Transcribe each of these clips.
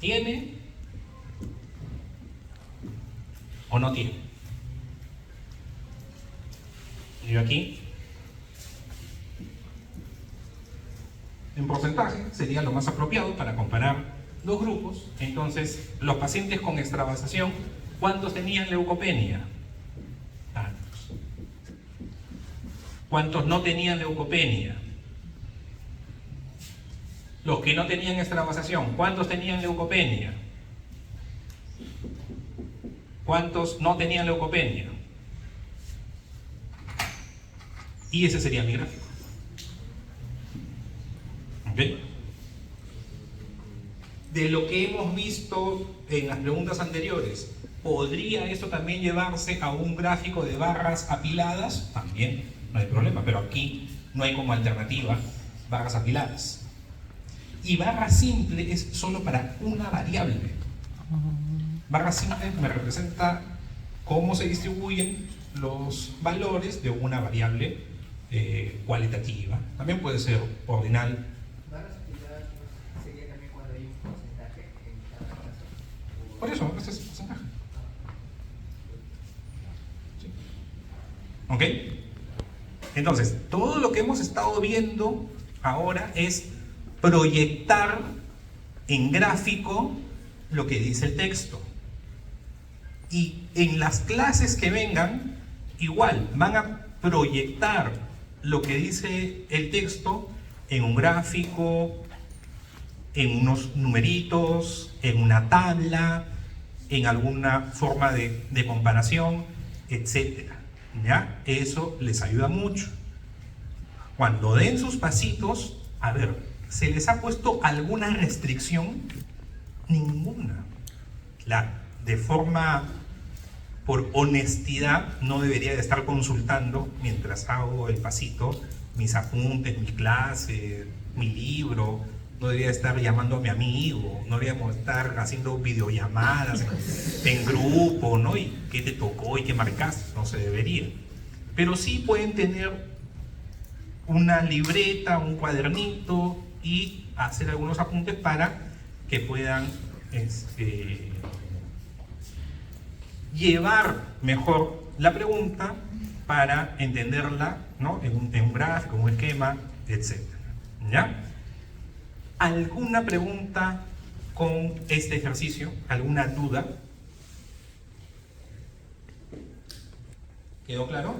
¿Tiene o no tiene? Y aquí, en porcentaje, sería lo más apropiado para comparar dos grupos. Entonces, los pacientes con extravasación, ¿cuántos tenían leucopenia? Tantos. ¿Cuántos no tenían leucopenia? Los que no tenían extravasación, ¿cuántos tenían leucopenia? ¿Cuántos no tenían leucopenia? Y ese sería mi gráfico. ¿Ok? De lo que hemos visto en las preguntas anteriores, ¿podría esto también llevarse a un gráfico de barras apiladas? También, no hay problema, pero aquí no hay como alternativa barras apiladas. Y barra simple es solo para una variable. Barra simple me representa cómo se distribuyen los valores de una variable cualitativa. También puede ser ordinal. Barras apiladas sería también cuando hay un porcentaje en cada caso. Por eso, este es el porcentaje. ¿Sí? ¿Ok? Entonces, todo lo que hemos estado viendo ahora es proyectar en gráfico lo que dice el texto. Y en las clases que vengan, igual, van a proyectar lo que dice el texto en un gráfico, en unos numeritos, en una tabla, en alguna forma de comparación, etc. ¿Ya? Eso les ayuda mucho. Cuando den sus pasitos, a ver, ¿se les ha puesto alguna restricción? Ninguna. Claro, de forma, por honestidad, no debería de estar consultando mientras hago el pasito, mis apuntes, mi clase, mi libro. No debería estar llamando a mi amigo, no deberíamos estar haciendo videollamadas en grupo, ¿no? Y qué te tocó y qué marcaste, no se debería. Pero sí pueden tener una libreta, un cuadernito y hacer algunos apuntes para que puedan llevar mejor la pregunta para entenderla, ¿no? en un gráfico, en un esquema, etc. ¿Ya? ¿Alguna pregunta con este ejercicio? ¿Alguna duda? ¿Quedó claro?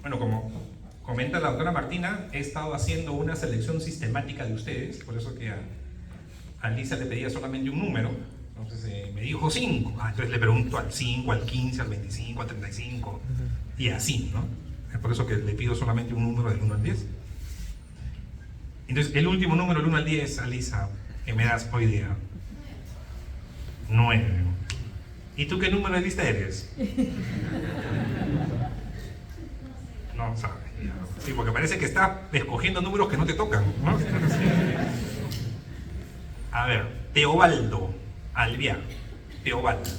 Bueno, como comenta la doctora Martina, he estado haciendo una selección sistemática de ustedes, por eso que a Lisa le pedía solamente un número, entonces me dijo 5, entonces le pregunto al 5, al 15, al 25, al 35, y así, ¿no? Es por eso que le pido solamente un número del 1 al 10. Entonces, el último número, el 1 al 10, Alisa, que me das hoy día. 9. ¿Y tú qué número de lista eres? No sabes. Sí, porque parece que está escogiendo números que no te tocan, ¿no? A ver, Teobaldo Alviar. Teobaldo.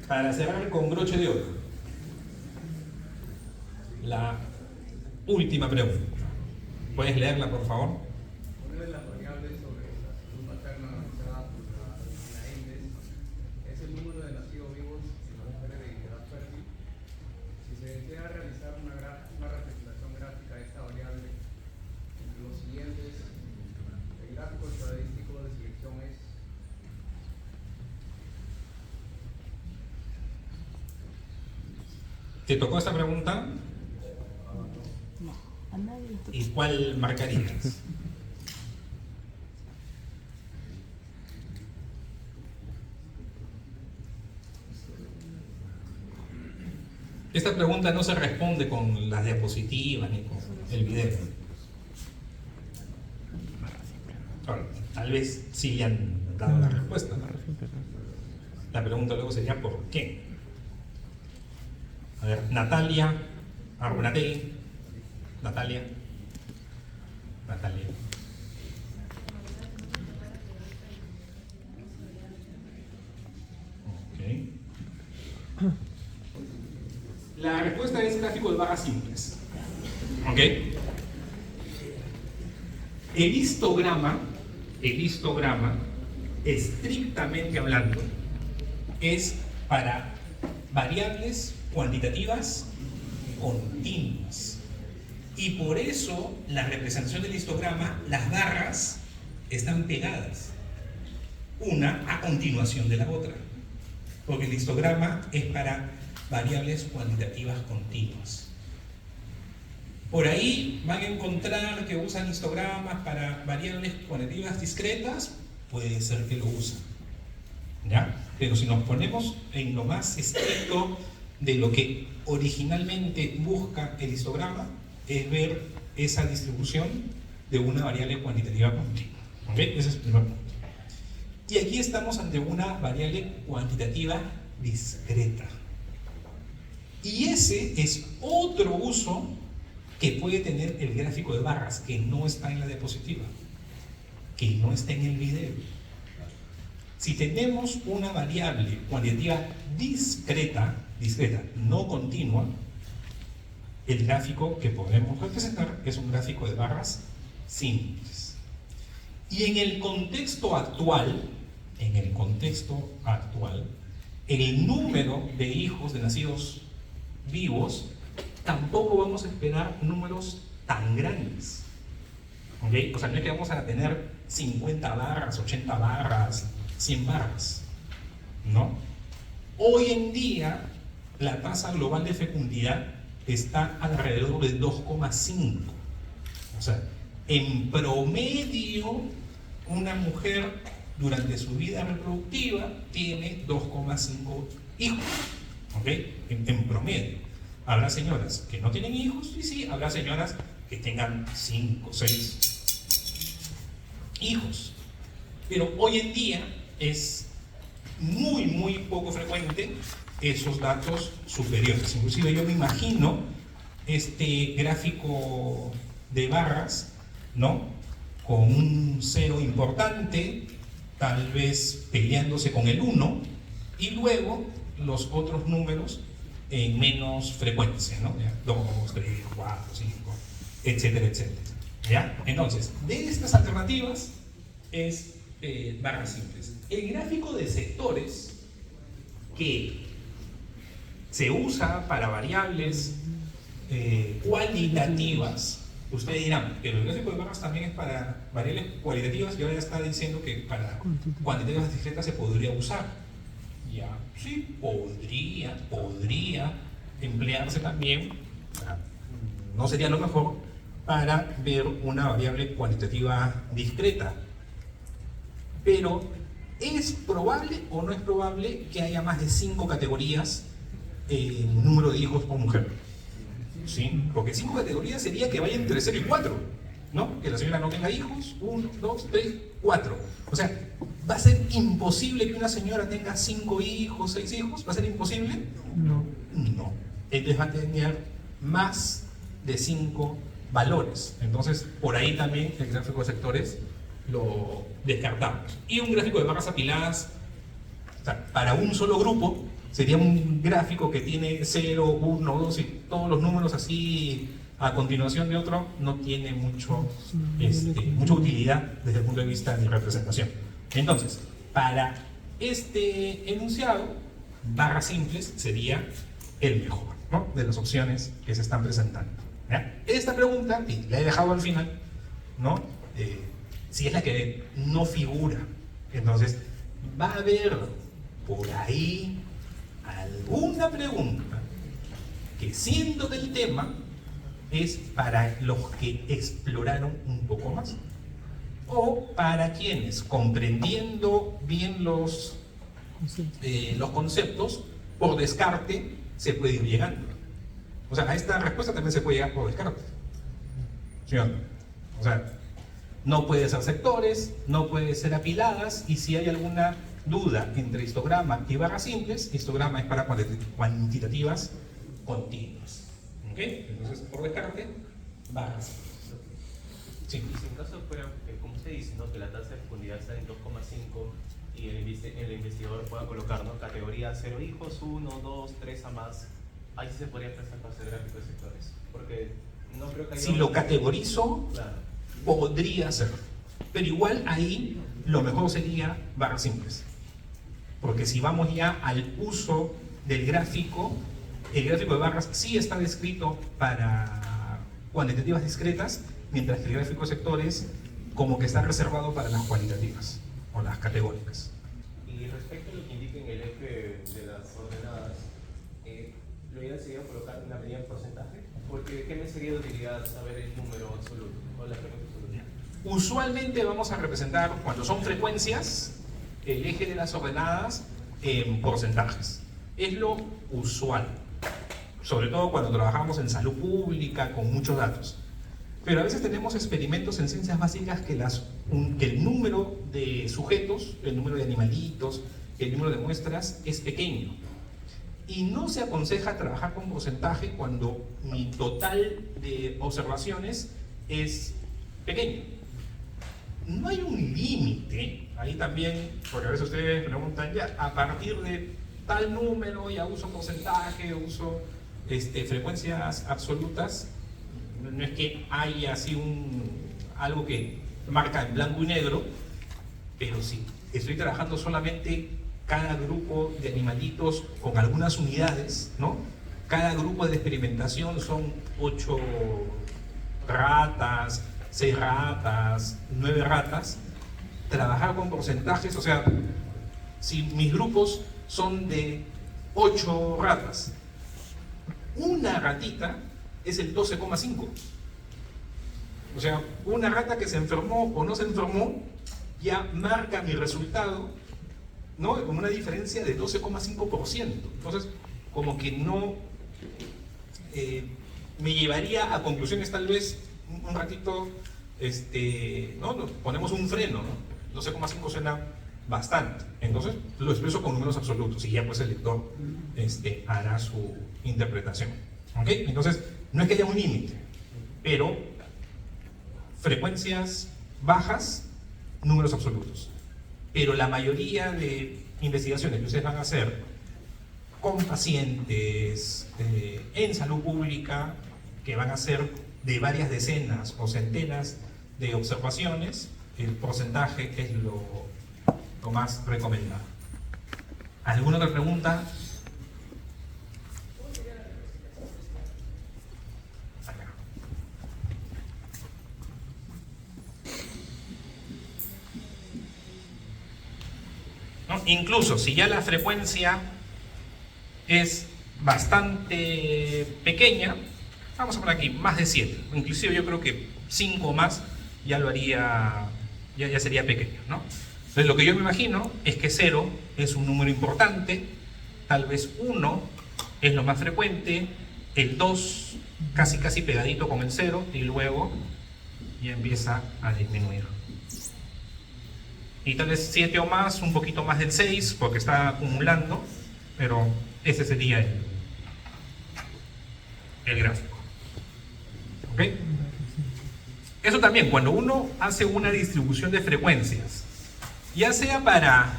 Para cerrar con broche de oro, la última pregunta. ¿Puedes leerla, por favor? Una de las variables sobre la salud materna analizada por la ENDES es el número de nacidos vivos en las mujeres de edad fértil. Si se desea realizar una representación gráfica de esta variable entre los siguientes, el gráfico estadístico de selección es ¿Te tocó esta pregunta? ¿Y cuál marcarías? Esta pregunta no se responde con las diapositivas ni con el video. Ahora, tal vez sí le han dado la respuesta, ¿no? La pregunta luego sería ¿por qué? A ver, Natalia Arbunategui. Natalia. Ok. La respuesta es gráfico de barras simples. ¿Ok? El histograma, estrictamente hablando, es para variables cuantitativas continuas. Y por eso la representación del histograma, las barras están pegadas, una a continuación de la otra, porque el histograma es para variables cuantitativas continuas. Por ahí van a encontrar que usan histogramas para variables cuantitativas discretas, puede ser que lo usen, ¿ya? Pero si nos ponemos en lo más estricto de lo que originalmente busca el histograma, es ver esa distribución de una variable cuantitativa continua. ¿Ok? Ese es el primer punto. Y aquí estamos ante una variable cuantitativa discreta. Y ese es otro uso que puede tener el gráfico de barras, que no está en la diapositiva, que no está en el video. Si tenemos una variable cuantitativa discreta, no continua, el gráfico que podemos representar es un gráfico de barras simples. Y en el contexto actual, el número de hijos de nacidos vivos, tampoco vamos a esperar números tan grandes. ¿Okay? O sea, no es que vamos a tener 50 barras, 80 barras, 100 barras, ¿no? Hoy en día, la tasa global de fecundidad está alrededor de 2,5. O sea, en promedio, una mujer durante su vida reproductiva tiene 2,5 hijos. ¿Ok? En promedio. Habrá señoras que no tienen hijos y sí, habrá señoras que tengan 5, 6 hijos. Pero hoy en día es muy poco frecuente esos datos superiores. Inclusive yo me imagino este gráfico de barras, ¿no? Con un 0 importante, tal vez peleándose con el 1, y luego los otros números en menos frecuencia, ¿no? 2, 3, 4, 5, etcétera, etcétera. ¿Ya? Entonces, de estas alternativas es barras simples. El gráfico de sectores que se usa para variables cualitativas, ustedes dirán, pero el gráfico de barras también es para variables cualitativas, y ahora ya está diciendo que para cuantitativas discretas se podría usar. Ya, sí, podría emplearse también, no sería lo mejor, para ver una variable cuantitativa discreta. Pero, ¿es probable o no es probable que haya más de 5 categorías en número de hijos por mujer? ¿Sí? Porque 5 categorías sería que vaya entre 0 y 4, ¿no? Que la señora no tenga hijos, 1, 2, 3, 4. O sea, ¿va a ser imposible que una señora tenga 5 hijos, 6 hijos? ¿Va a ser imposible? No. No. Entonces va a tener más de 5 valores. Entonces, por ahí también el gráfico de sectores lo descartamos. Y un gráfico de barras apiladas, o sea, para un solo grupo, sería un gráfico que tiene 0, 1, 2 y todos los números así a continuación de otro, no tiene mucha utilidad desde el punto de vista de representación. Entonces, para este enunciado, barras simples sería el mejor, ¿no? De las opciones que se están presentando. ¿Ya? Esta pregunta, y la he dejado al final, ¿no? Si es la que no figura, entonces va a haber por ahí alguna pregunta que, siendo del tema, es para los que exploraron un poco más, o para quienes, comprendiendo bien los conceptos, por descarte se puede ir llegando. O sea, a esta respuesta también se puede llegar por descarte. ¿Sí o no? O sea, no puede ser sectores, no puede ser apiladas, y si hay alguna duda entre histograma y barras simples, histograma es para cuantitativas continuas. ¿Ok? Entonces, por descarte, barras simples. Sí. Y si en caso fuera, como usted dice, ¿no? Que la tasa de fecundidad está en 2,5 y el investigador pueda colocar, ¿no? Categoría 0 hijos, 1, 2, 3 a más, ahí sí se podría prestar para hacer gráfico de sectores. Porque no creo que haya... Si lo categorizo, claro, podría ser. Pero igual ahí lo mejor sería barras simples. Porque si vamos ya al uso del gráfico, el gráfico de barras sí está descrito para cuantitativas discretas, mientras que el gráfico de sectores como que está reservado para las cualitativas o las categóricas. Y respecto a lo que indica en el eje de las ordenadas, ¿lo ideal sería colocar una medida en porcentaje? Porque ¿qué me sería de utilidad saber el número absoluto o la frecuencia absoluta? Usualmente vamos a representar, cuando son frecuencias, el eje de las ordenadas en porcentajes. Es lo usual, sobre todo cuando trabajamos en salud pública con muchos datos. Pero a veces tenemos experimentos en ciencias básicas que el número de sujetos, el número de animalitos, el número de muestras es pequeño. Y no se aconseja trabajar con porcentaje cuando mi total de observaciones es pequeño. No hay un límite, ahí también, porque a veces ustedes preguntan, ya, a partir de tal número ya uso porcentaje, uso frecuencias absolutas. No es que haya así algo que marca en blanco y negro, pero sí, estoy trabajando solamente cada grupo de animalitos con algunas unidades, ¿no? Cada grupo de experimentación son 8 ratas, 6 ratas, 9 ratas. Trabajar con porcentajes, o sea, si mis grupos son de 8 ratas, una ratita es el 12,5. O sea, una rata que se enfermó o no se enfermó ya marca mi resultado, ¿no? Con una diferencia de 12,5%. Entonces, como que no me llevaría a conclusiones tal vez un ratito, ¿no? Ponemos un freno, ¿no? 12,5 suena bastante. Entonces, lo expreso con números absolutos y ya pues el lector hará su interpretación. ¿Ok? Entonces, no es que haya un límite, pero frecuencias bajas, números absolutos. Pero la mayoría de investigaciones que ustedes van a hacer con pacientes en salud pública, que van a ser de varias decenas o centenas de observaciones, el porcentaje es lo más recomendado. ¿Alguna otra pregunta? ¿No? Incluso si ya la frecuencia es bastante pequeña, vamos a poner aquí más de 7, inclusive yo creo que 5 o más ya lo haría, ya sería pequeño, ¿no? Entonces lo que yo me imagino es que 0 es un número importante, tal vez 1 es lo más frecuente, el 2 casi pegadito con el 0 y luego ya empieza a disminuir. Y tal vez 7 o más, un poquito más del 6 porque está acumulando, pero ese sería el gráfico. ¿Ok? Eso también, cuando uno hace una distribución de frecuencias, ya sea para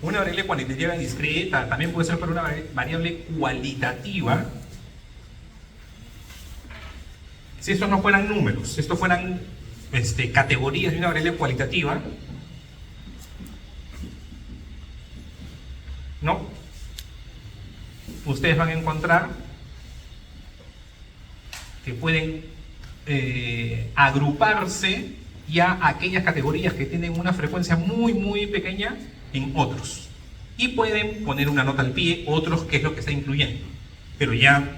una variable cuantitativa discreta, también puede ser para una variable cualitativa. Si estos no fueran números, si estos fueran categorías de una variable cualitativa, ¿no? Ustedes van a encontrar que pueden agruparse ya aquellas categorías que tienen una frecuencia muy pequeña en otros. Y pueden poner una nota al pie, otros, qué es lo que está incluyendo. Pero ya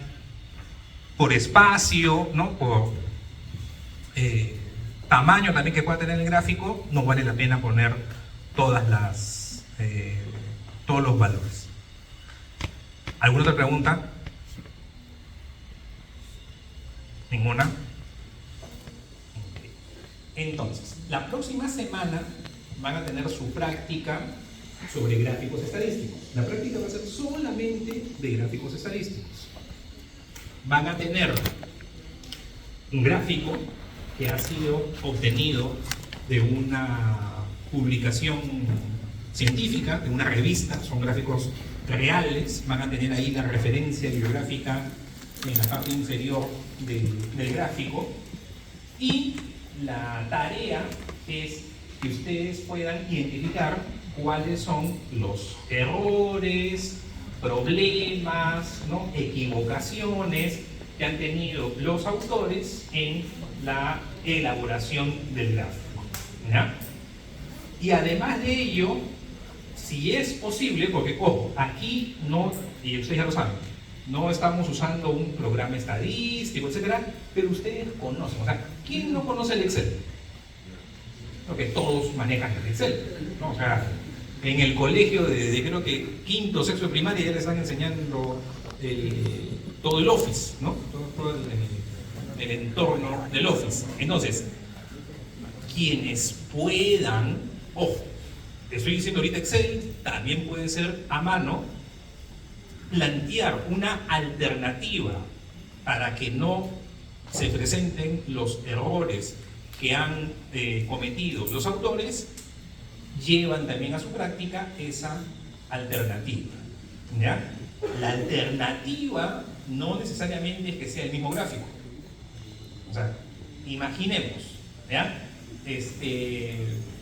por espacio, ¿no? Por tamaño también que pueda tener el gráfico, no vale la pena poner todos los valores. ¿Alguna otra pregunta? ¿Ninguna? Entonces, la próxima semana van a tener su práctica sobre gráficos estadísticos. La práctica va a ser solamente de gráficos estadísticos. Van a tener un gráfico que ha sido obtenido de una publicación científica, de una revista, son gráficos reales, van a tener ahí la referencia bibliográfica en la parte inferior del gráfico y la tarea es que ustedes puedan identificar cuáles son los errores, problemas, ¿no? Equivocaciones que han tenido los autores en la elaboración del gráfico, ¿ya? Y además de ello, si es posible, porque ojo, aquí no, y ustedes ya lo saben, no estamos usando un programa estadístico, etcétera, pero ustedes conocen, o sea, ¿quién no conoce el Excel? Porque todos manejan el Excel, ¿no? O sea, en el colegio de creo que quinto, sexto de primaria ya les están enseñando todo el Office, ¿no? Todo el entorno del Office. Entonces, quienes puedan, ojo, estoy diciendo ahorita Excel, también puede ser a mano, plantear una alternativa para que no se presenten los errores que han cometido los autores, llevan también a su práctica esa alternativa, ¿ya? La alternativa no necesariamente es que sea el mismo gráfico. O sea, imaginemos, ¿ya?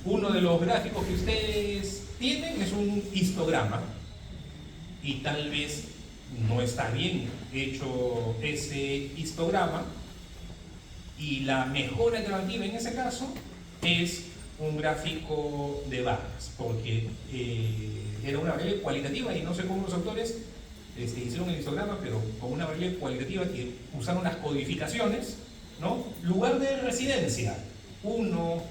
Uno de los gráficos que ustedes tienen es un histograma y tal vez no está bien hecho ese histograma, y la mejor alternativa en ese caso es un gráfico de barras, porque era una variable cualitativa y no sé cómo los autores hicieron el histograma, pero con una variable cualitativa que usaron las codificaciones, ¿no? Lugar de residencia, 1,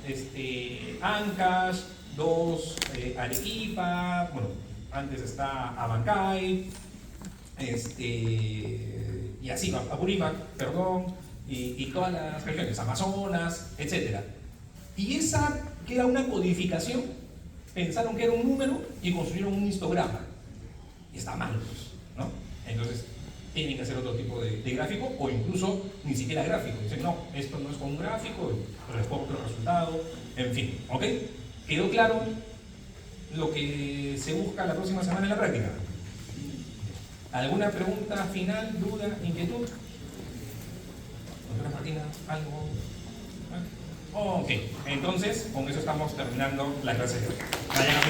Ancash, 2, Arequipa, bueno, antes está Abancay, y así, Apurímac, perdón, y todas las regiones, Amazonas, etc. Y esa, que era una codificación, pensaron que era un número y construyeron un histograma. Y está mal, ¿no? Entonces, tienen que hacer otro tipo de gráfico, o incluso ni siquiera gráfico. Dicen, no, esto no es con un gráfico, reporto el resultado, en fin, ¿ok? ¿Quedó claro lo que se busca la próxima semana en la práctica? ¿Alguna pregunta final, duda, inquietud? ¿Doctora Martina, algo? Ok, entonces con eso estamos terminando la clase de hoy. Vayan a